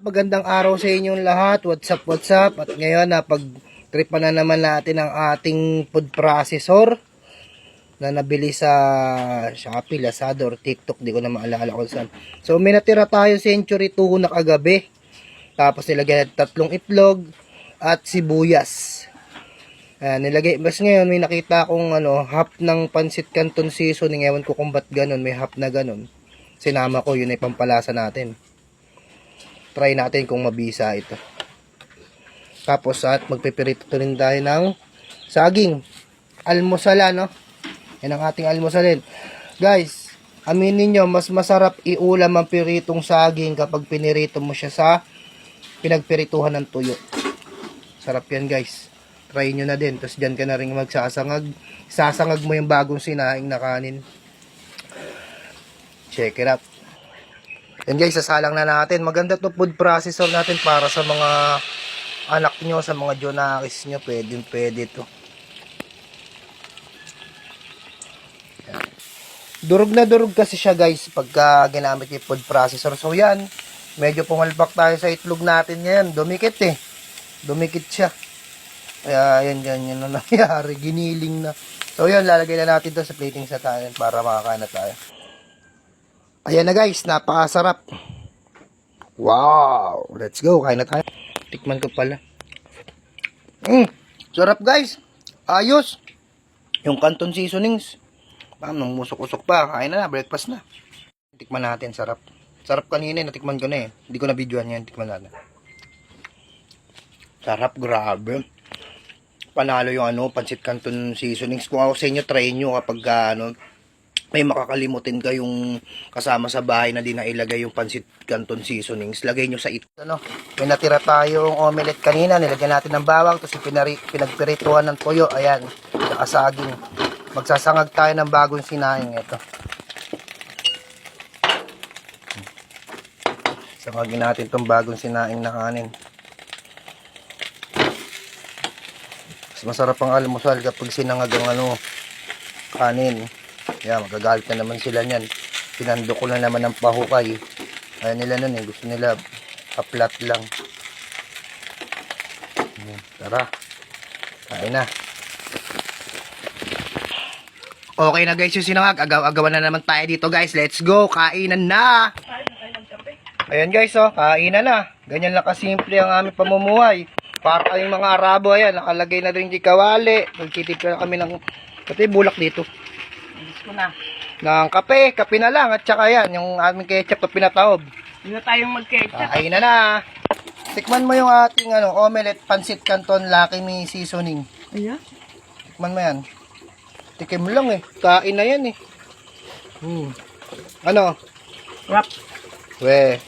Magandang araw sa inyong lahat. What's up? At ngayon napag-tripan na naman natin ang ating food processor na nabili sa Shopee, Lazada or TikTok, di ko na maalala kung saan. So may natira tayo Century 2 na kagabi. Tapos nilagyan natin 3 itlog at sibuyas. Nilagay, mas ngayon may nakita akong half ng pancit canton seasoning. Ewan ko kung ba't ganun, may half na ganun. Sinama ko, yun ay pampalasa natin. Try natin kung mabisa ito. Tapos at magpipirito rin tayo ng saging. Almusala, no? Yan ang ating almusalin. Guys, aminin nyo, mas masarap iulam ang piritong saging kapag pinirito mo siya sa pinagpirituhan ng tuyo. Sarap yan, guys. Try nyo na din. Tapos dyan ka na rin magsasangag. Sasangag mo yung bagong sinaing na kanin. Check it out. Yan guys, sasalang na natin. Maganda to food processor natin para sa mga anak nyo, sa mga jonakis nyo. Pwede to. Yan. Durog na durog kasi siya guys pagka ginamit yung food processor. So yan, medyo pumalpak tayo sa itlog natin ngayon. Dumikit eh. Dumikit siya. Kaya yan na nangyari. Giniling na. So yan, lalagay na natin to sa plating sa tayo para makakain na tayo. Ayan na guys, napakasarap. Wow! Let's go, kain na tayo. Tikman ko pala. Sarap guys. Ayos. Yung canton seasonings. Nang musok-usok pa. Kain na, breakfast na. Tikman natin, sarap. Sarap kanina, natikman ko na eh. Hindi ko na videoan yan, tikman natin. Sarap, grabe. Panalo yung pancit canton seasonings. Kung ako sa inyo, try nyo kapag may makakalimutin kayong kasama sa bahay na di na ilagay yung pancit canton seasonings, lagay nyo sa ito. May natira tayong omelette kanina, nilagyan natin ng bawang, tapos pinagpirituhan ng toyo, ayan, saka saging. Magsasangag tayo ng bagong sinaing ito. Sangagin natin itong bagong sinaing na kanin. Mas masarap ang almusal kapag sinangag ang kanin. Yan, magagalit na naman sila niyan. Pinando ko na naman ng pahukay. Ayaw nila nun eh. Gusto nila kaplat lang. Tara. Kain na. Okay na guys yung sinangag. Agawan na naman tayo dito guys. Let's go. Kainan na. Ayan guys oh. Kainan na. Ganyan lang kasimple ang aming pamumuhay. Para kayong mga Arabo. Ayan. Nakalagay na rin di kawali. Nagtitip na kami ng pati bulak dito. Ko na. Ng kape na lang at saka yan, yung aming ketchup na pinataob. Hindi na tayong mag-ketchup. Kain na. Tikman mo yung ating omelette pancit canton Lucky Me seasoning. Ayan. Tikman mo yan. Tikim lang eh. Kain na yan eh. Ano? Wrap. We.